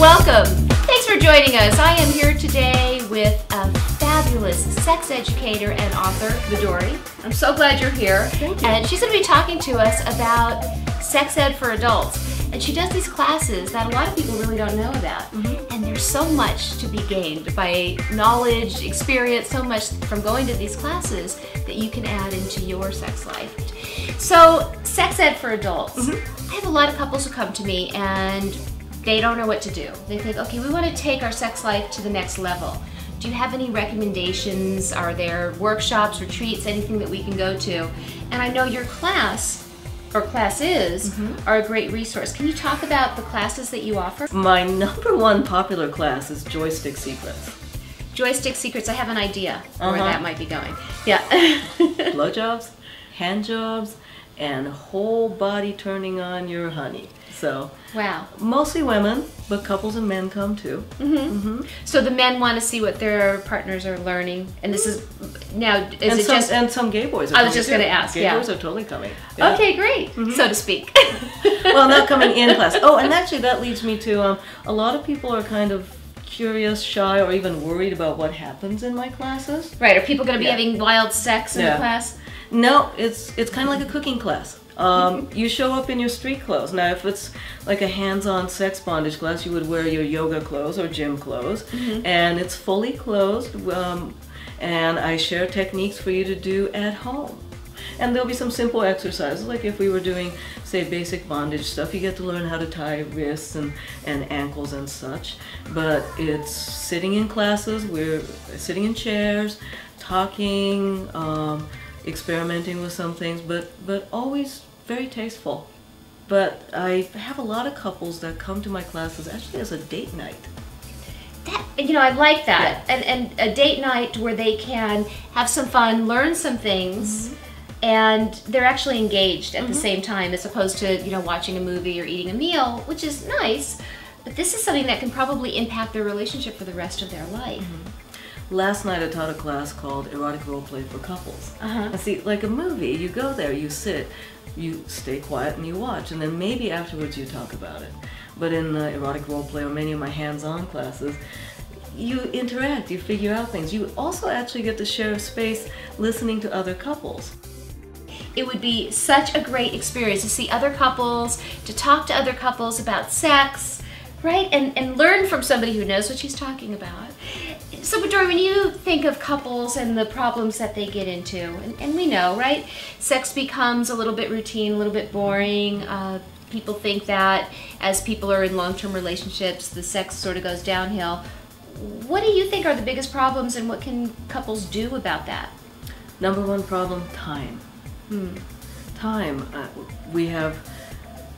Welcome. Thanks for joining us. I am here today with a fabulous sex educator and author, Midori. I'm so glad you're here. Thank you. And she's going to be talking to us about sex ed for adults. And she does these classes that a lot of people really don't know about. And there's so much to be gained by knowledge, experience, so much from going to these classes that you can add into your sex life. So, sex ed for adults. I have a lot of couples who come to me and they don't know what to do. They think, okay, we want to take our sex life to the next level. Do you have any recommendations? Are there workshops, retreats, anything that we can go to? And I know your class, or classes, are a great resource. Can you talk about the classes that you offer? My #1 popular class is Joystick Secrets. Joystick Secrets, I have an idea where that might be going. Yeah. Blowjobs, hand jobs, and whole body turning on your honey. So, wow. Mostly women, but couples and men come too. So the men want to see what their partners are learning, and this is now. And some gay boys are I was just going to ask. Gay boys are totally coming. Yeah. Okay, great. So to speak. Well, not coming in class. Oh, and actually that leads me to a lot of people are kind of curious, shy, or even worried about what happens in my classes. Right. Are people going to be having wild sex in the class? No, it's kind of like a cooking class. You show up in your street clothes. Now, if it's like a hands-on sex bondage class, you would wear your yoga clothes or gym clothes, and it's fully closed, and I share techniques for you to do at home. And there'll be some simple exercises, like if we were doing, say, basic bondage stuff, you get to learn how to tie wrists and ankles and such. But it's sitting in classes, we're sitting in chairs, talking, experimenting with some things, but always very tasteful. But I have a lot of couples that come to my classes actually as a date night. That, you know, I like that. And a date night where they can have some fun, learn some things, and they're actually engaged at the same time, as opposed to, you know, watching a movie or eating a meal, which is nice, but this is something that can probably impact their relationship for the rest of their life. Last night I taught a class called Erotic Role Play for Couples. And see, like a movie, you go there, you sit, you stay quiet and you watch, and then maybe afterwards you talk about it. But in the Erotic Role Play or many of my hands-on classes, you interact, you figure out things. You also actually get to share space listening to other couples. It would be such a great experience to see other couples, to talk to other couples about sex, right? And learn from somebody who knows what she's talking about. So, Midori, when you think of couples and the problems that they get into, and we know, right? Sex becomes a little bit routine, a little bit boring. People think that as people are in long-term relationships, the sex sort of goes downhill. What do you think are the biggest problems, and what can couples do about that? #1 problem, time. Time. We have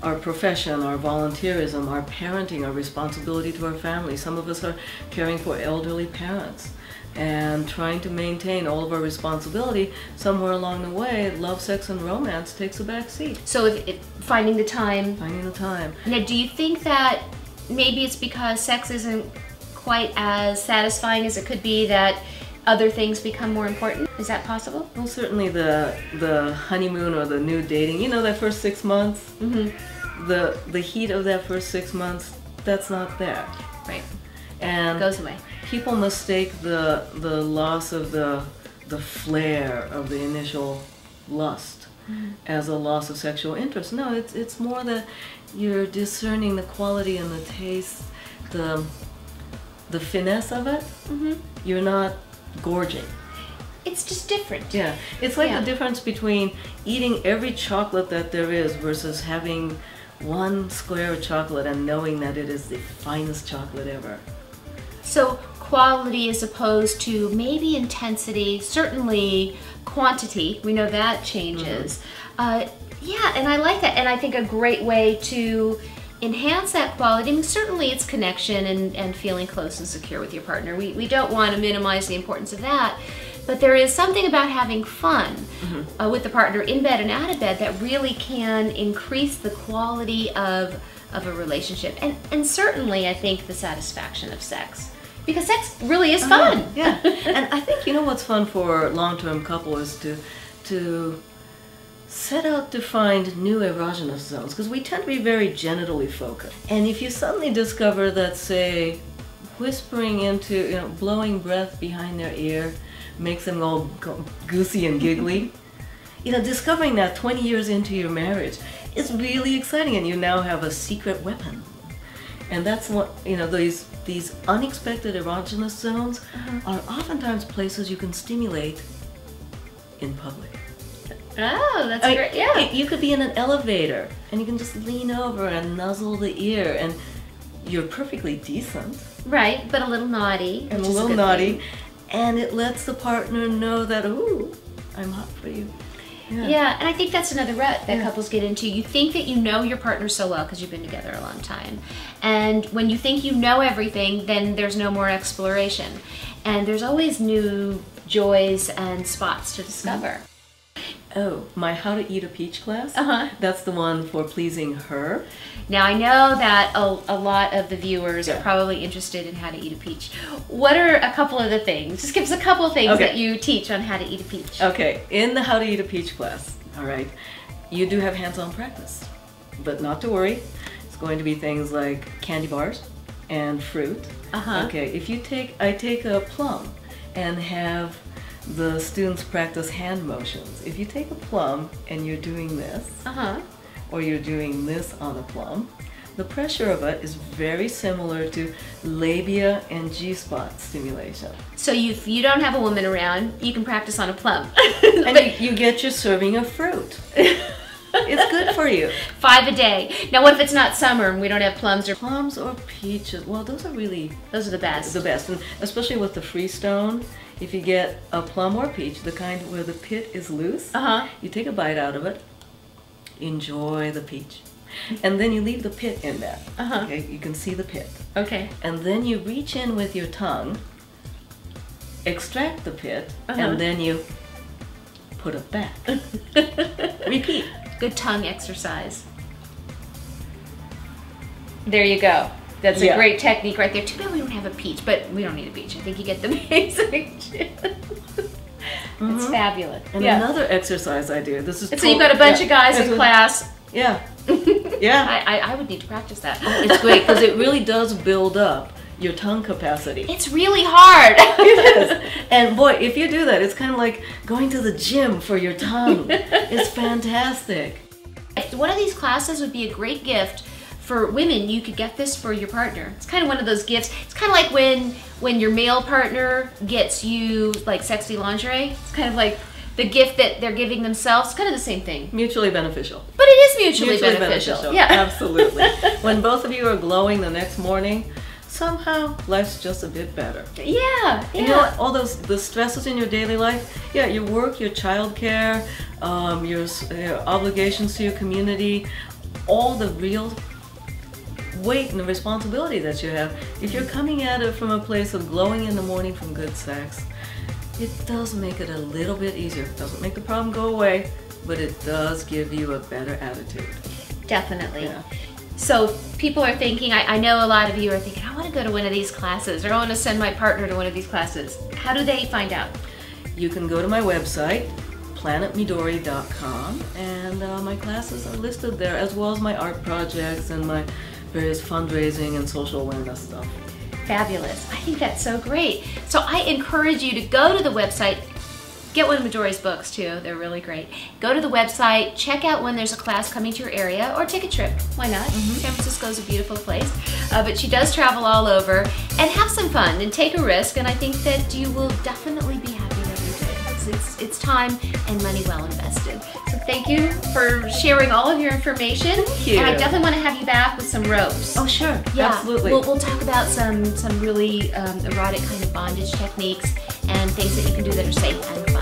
our profession, our volunteerism, our parenting, our responsibility to our family. Some of us are caring for elderly parents and trying to maintain all of our responsibility. Somewhere along the way, love, sex, and romance takes a back seat. So finding the time. Finding the time. Now, do you think that maybe it's because sex isn't quite as satisfying as it could be that other things become more important? Is that possible? Well, certainly the honeymoon or the new dating, you know, that first 6 months, the heat of that first 6 months, that's not there. Right. And it goes away. People mistake the loss of the flair of the initial lust as a loss of sexual interest. No, it's more that you're discerning the quality and the taste, the finesse of it. You're not gorging. It's just different. Yeah, it's like the difference between eating every chocolate that there is versus having one square of chocolate and knowing that it is the finest chocolate ever. So quality as opposed to maybe intensity, certainly quantity, we know that changes. Yeah, and I like that, and I think a great way to enhance that quality, I mean, certainly it's connection and feeling close and secure with your partner. We don't want to minimize the importance of that, but there is something about having fun with the partner in bed and out of bed that really can increase the quality of a relationship, and certainly I think the satisfaction of sex, because sex really is fun. Yeah, and I think, you know, what's fun for a long-term couple is to set out to find new erogenous zones, because we tend to be very genitally focused. And if you suddenly discover that, say, whispering into, blowing breath behind their ear makes them all goosey and giggly, discovering that 20 years into your marriage is really exciting, and you now have a secret weapon. And that's what, these unexpected erogenous zones are oftentimes places you can stimulate in public. Oh, that's great. Yeah. You could be in an elevator and you can just lean over and nuzzle the ear, and you're perfectly decent. Right, but a little naughty. And a little naughty. And it lets the partner know that, ooh, I'm hot for you. Yeah, and I think that's another rut that couples get into. You think that you know your partner so well because you've been together a long time. And when you think you know everything, then there's no more exploration. And there's always new joys and spots to discover. Oh, my How to Eat a Peach class? That's the one for pleasing her. Now, I know that a lot of the viewers are probably interested in how to eat a peach. What are a couple of the things? Just give us a couple of things that you teach on how to eat a peach. Okay, in the How to Eat a Peach class, all right, you do have hands-on practice. But not to worry, it's going to be things like candy bars and fruit. Okay, I take a plum and have the students practice hand motions. If you take a plum and you're doing this, or you're doing this on a plum, the pressure of it is very similar to labia and G-spot stimulation. So if you don't have a woman around, you can practice on a plum. And you get your serving of fruit. It's good for you. 5 a day. Now what if it's not summer and we don't have plums or... Plums or peaches, well, those are the best. The best, and especially with the freestone. If you get a plum or peach, the kind where the pit is loose, you take a bite out of it, enjoy the peach, and then you leave the pit in there. Okay, you can see the pit. Okay. And then you reach in with your tongue, extract the pit, and then you put it back. Repeat. Good tongue exercise. There you go. That's a great technique right there. Too bad we don't have a peach, but we don't need a peach. I think you get the basic gist. It's fabulous. And another exercise I do. This is so you've got a bunch of guys in class. Yeah. I would need to practice that. It's great because it really does build up your tongue capacity. It's really hard. It is. And boy, if you do that, it's kind of like going to the gym for your tongue. It's fantastic. One of these classes would be a great gift for women. You could get this for your partner. It's kind of one of those gifts. It's kind of like when your male partner gets you like sexy lingerie. It's kind of like the gift that they're giving themselves. It's kind of the same thing. Mutually beneficial. But it is mutually beneficial. Yeah, absolutely. When both of you are glowing the next morning, somehow life's just a bit better. Yeah. You know what? All the stresses in your daily life, your work, your childcare, your obligations to your community, all the real weight and the responsibility that you have. If you're coming at it from a place of glowing in the morning from good sex, it does make it a little bit easier. It doesn't make the problem go away, but it does give you a better attitude. Definitely. Yeah. So people are thinking, I know a lot of you are thinking, I want to go to one of these classes, or I want to send my partner to one of these classes. How do they find out? You can go to my website, planetmidori.com, and my classes are listed there, as well as my art projects and my various fundraising and social awareness stuff. Fabulous. I think that's so great. So I encourage you to go to the website, get one of Midori's books too, they're really great. Go to the website, check out when there's a class coming to your area, or take a trip, why not? San Francisco is a beautiful place, but she does travel all over, and have some fun and take a risk, and I think that you will definitely be happy that you did. It's time and money well invested. So thank you for sharing all of your information. Thank you. And I definitely want to have you back with some ropes. Oh sure, yeah, absolutely. We'll talk about some really erotic kind of bondage techniques and things that you can do that are safe and